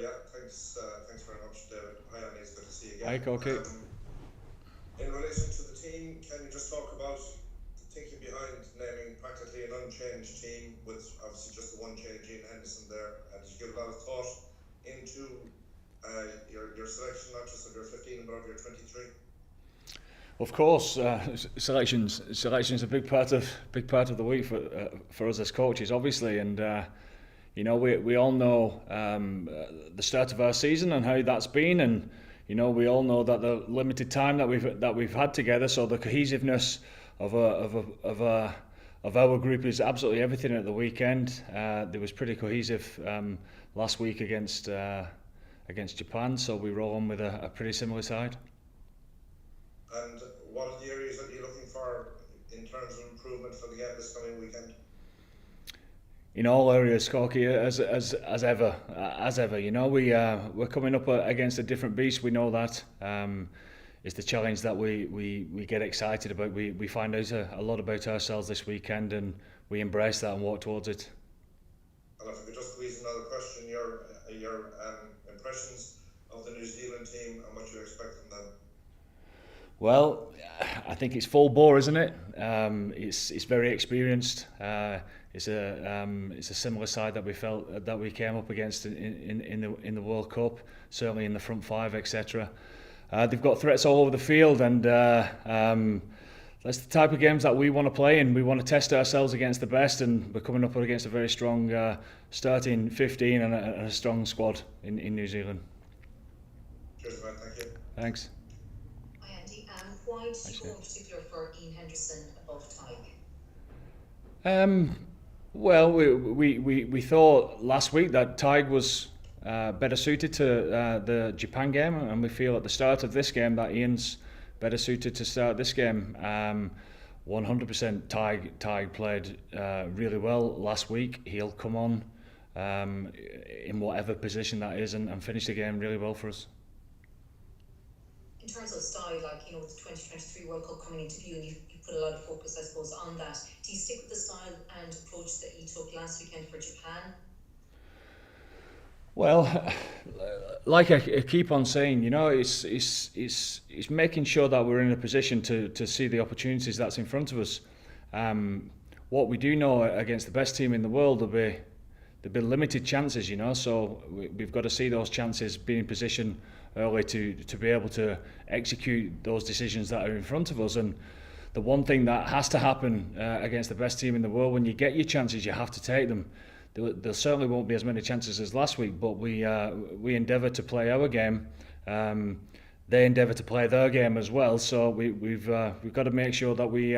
yeah, thanks very much, David. Hi, Annie, it's good to see you again. Hi, Corky. In relation to the team, can you just talk about the thinking behind naming practically an unchanged team with obviously just the one change in Henderson there? Did you give a lot of thought into your selection, not just of your 15 but of your 23? Of course, selection's a big part of the week for us as coaches, obviously, and we all know the start of our season and how that's been, and we all know that the limited time that we've had together, so the cohesiveness of our group is absolutely everything at the weekend. There was pretty cohesive last week against Japan, so we roll on with a pretty similar side. And what are the areas that you're looking for in terms of improvement for the game this coming weekend? In all areas, Corky, as ever. We're coming up against a different beast. We know that. It's the challenge that we get excited about. We find out a lot about ourselves this weekend, and we embrace that and walk towards it. And if I could just squeeze another question, your impressions of the New Zealand team and what you expect from them. Well, I think it's full bore, isn't it? It's very experienced. It's a similar side that we felt that we came up against in the World Cup, certainly in the front five, etc. They've got threats all over the field, and that's the type of games that we want to play in. We want to test ourselves against the best, and we're coming up against a very strong starting 15 and a strong squad in New Zealand. Cheers, man. Thank you. Thanks. Why did you go in particular for Ian Henderson above Tig? Well, we thought last week that Tig was better suited to the Japan game, and we feel at the start of this game that Ian's better suited to start this game. 100% Tig played really well last week. He'll come on in whatever position that is and finish the game really well for us. In terms of style, with the 2023 World Cup coming into view, and you put a lot of focus, I suppose, on that. Do you stick with the style and approach that you took last weekend for Japan? Well, like I keep on saying, it's making sure that we're in a position to see the opportunities that's in front of us. What we do know against the best team in the world, there'll be limited chances, so we've got to see those chances, be in position early to be able to execute those decisions that are in front of us. And the one thing that has to happen against the best team in the world, when you get your chances, you have to take them. There certainly won't be as many chances as last week, but we endeavour to play our game. They endeavour to play their game as well. So we've got to make sure that we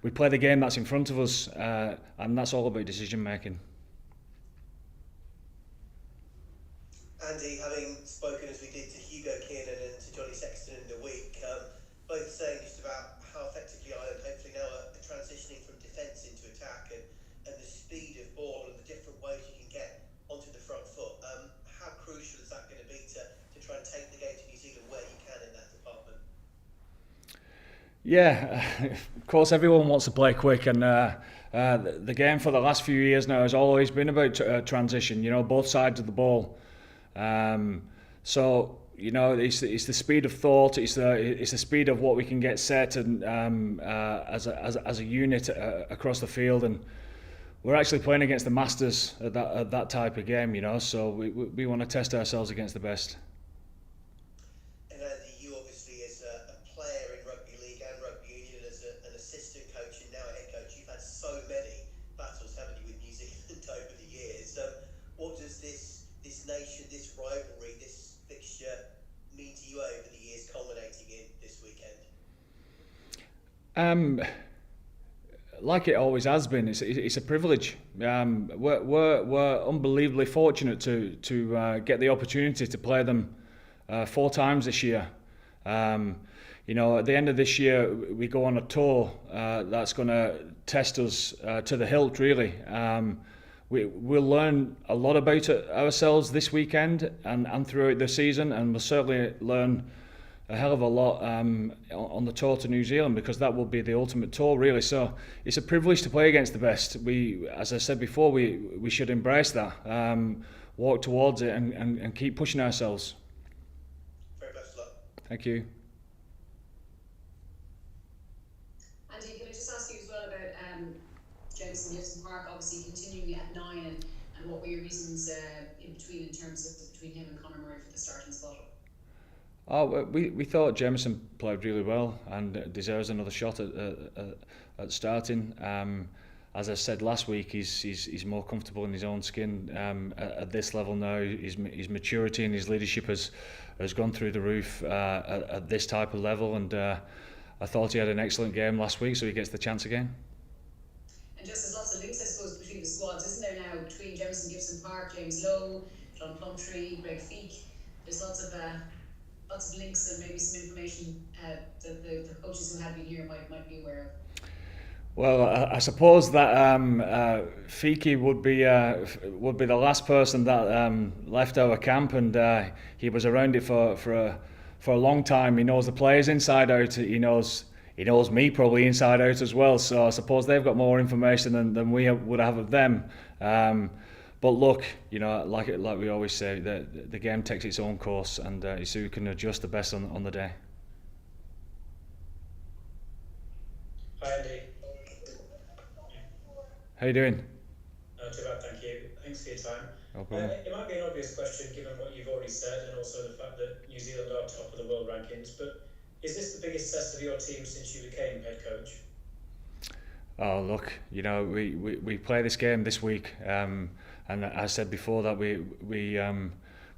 play the game that's in front of us, and that's all about decision making. Andy, having spoken as we did to Hugo Kiernan and to Johnny Sexton in the week, both saying just about how effectively Ireland hopefully now are transitioning from defence into attack, and the speed of ball and the different ways you can get onto the front foot. How crucial is that going to be to try and take the game to New Zealand where you can in that department? Yeah, of course everyone wants to play quick, and the game for the last few years now has always been about transition, both sides of the ball. So it's the speed of thought, it's the speed of what we can get set, and as a unit across the field. And we're actually playing against the masters at that type of game, So we want to test ourselves against the best. And Andy, you obviously as a player in rugby league and rugby union, as an assistant coach and now a head coach, you've had so many battles, haven't you, with New Zealand over the years. What does this nation, this rivalry, this fixture mean to you over the years, culminating in this weekend? Like it always has been, it's a privilege. We're unbelievably fortunate to get the opportunity to play them 4 times this year. At the end of this year, we go on a tour that's going to test us to the hilt, really. We'll learn a lot about ourselves this weekend and throughout the season, and we'll certainly learn a hell of a lot on the tour to New Zealand, because that will be the ultimate tour, really. So it's a privilege to play against the best. As I said before, we should embrace that. walk towards it and keep pushing ourselves. Very best of luck. Thank you. Andy, can I just ask you as well about Jameson Gibson Park, obviously continuing at 9, and what were your reasons in terms of between him and Conor Murray for the starting spot? Oh, we thought Jameson played really well and deserves another shot at starting. As I said last week, he's more comfortable in his own skin at this level now. His maturity and his leadership has gone through the roof at this type of level, and I thought he had an excellent game last week, so he gets the chance again. And just there's lots of links, I suppose, between the squads, isn't there now, between Jameson Gibson Park, James Lowe, John Plumtree, Greg Feek. There's lots of links and maybe some information that the coaches who have been here might be aware of. Well, I suppose that Fiki would be the last person that left our camp, and he was around it for a long time. He knows the players inside out. He knows me probably inside out as well. So I suppose they've got more information than we would have of them. But look, like we always say, the game takes its own course, and it's who can adjust the best on the day. Hi Andy. How you doing? Not too bad, thank you. Thanks for your time. No problem. It might be an obvious question given what you've already said and also the fact that New Zealand are top of the world rankings, but is this the biggest test of your team since you became head coach? Oh look, we play this game this week, and I said before that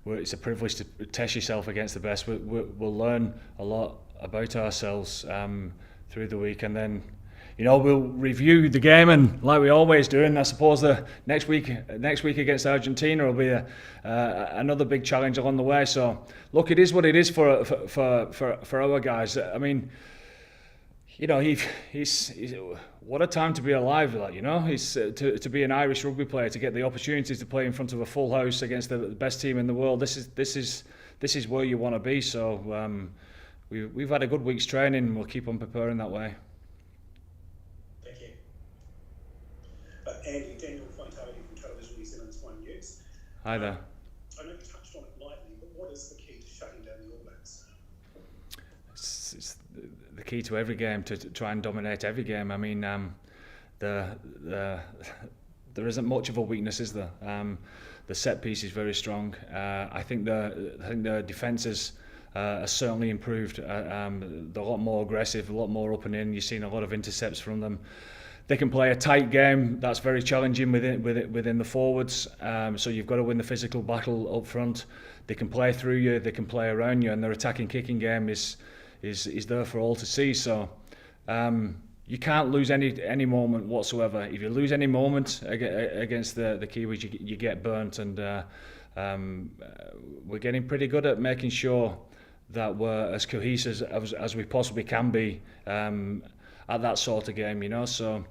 it's a privilege to test yourself against the best. We'll learn a lot about ourselves through the week, and then we'll review the game, and like we always do. And I suppose the next week against Argentina will be another big challenge along the way. So look, it is what it is for our guys. I mean, he's what a time to be alive, he's to be an Irish rugby player, to get the opportunities to play in front of a full house against the best team in the world. This is where you want to be. So we've had a good week's training. We'll keep on preparing that way. Thank you. Andy, Daniel Fontaine from Television New Zealand's One News. Hi there. I know you touched on it lightly, but what is the key to shutting down the All Blacks? It's the key to every game, to try and dominate every game. I mean, there isn't much of a weakness, is there? The set piece is very strong. I think the defences are certainly improved. They're a lot more aggressive, a lot more up and in. You've seen a lot of intercepts from them. They can play a tight game. That's very challenging within the forwards. So you've got to win the physical battle up front. They can play through you. They can play around you, and their attacking kicking game is there for all to see. So you can't lose any moment whatsoever. If you lose any moment against the Kiwis, you get burnt. And we're getting pretty good at making sure that we're as cohesive as we possibly can be at that sort of game, So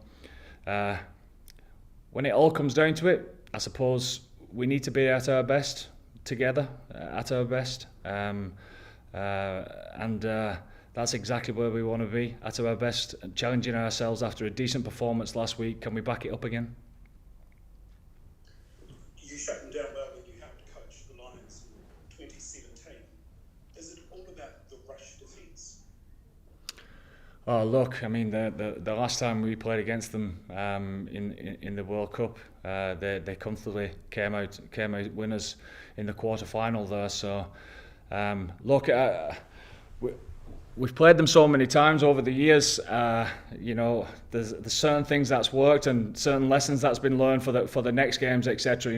when it all comes down to it, I suppose we need to be at our best together, at our best. And that's exactly where we want to be, at our best, challenging ourselves after a decent performance last week. Can we back it up again? You shut them down well when you helped coach the Lions in 2017. Is it all about the rush defence? Oh look, I mean the last time we played against them in the World Cup, they comfortably came out winners in the quarter final there. So look, we've played them so many times over the years. There's certain things that's worked and certain lessons that's been learned for the next games, etc.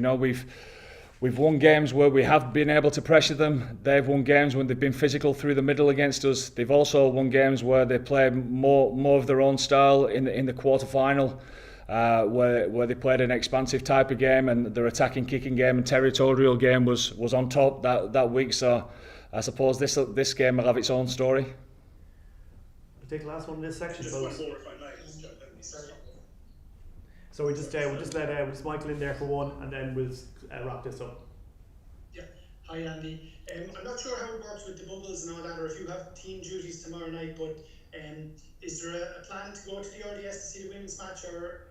We've won games where we have been able to pressure them. They've won games when they've been physical through the middle against us. They've also won games where they played more of their own style in the quarter final, where they played an expansive type of game, and their attacking kicking game and territorial game was on top that week. So I suppose this game will have its own story. We'll take the last one in this section, Just fellas. one more, if I may, just jump in. So we'll just let Michael in there for one, and then we'll wrap this up. Yeah. Hi Andy. I'm not sure how it works with the bubbles and all that, or if you have team duties tomorrow night, but is there a plan to go to the RDS to see the women's match, or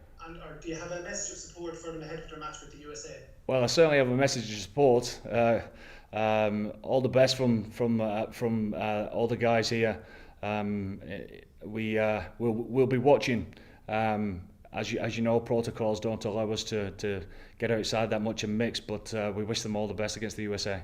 do you have a message of support for them ahead of their match with the USA? Well, I certainly have a message of support. All the best from all the guys here. We'll be watching. As you know, protocols don't allow us to get outside that much and mix, but we wish them all the best against the USA.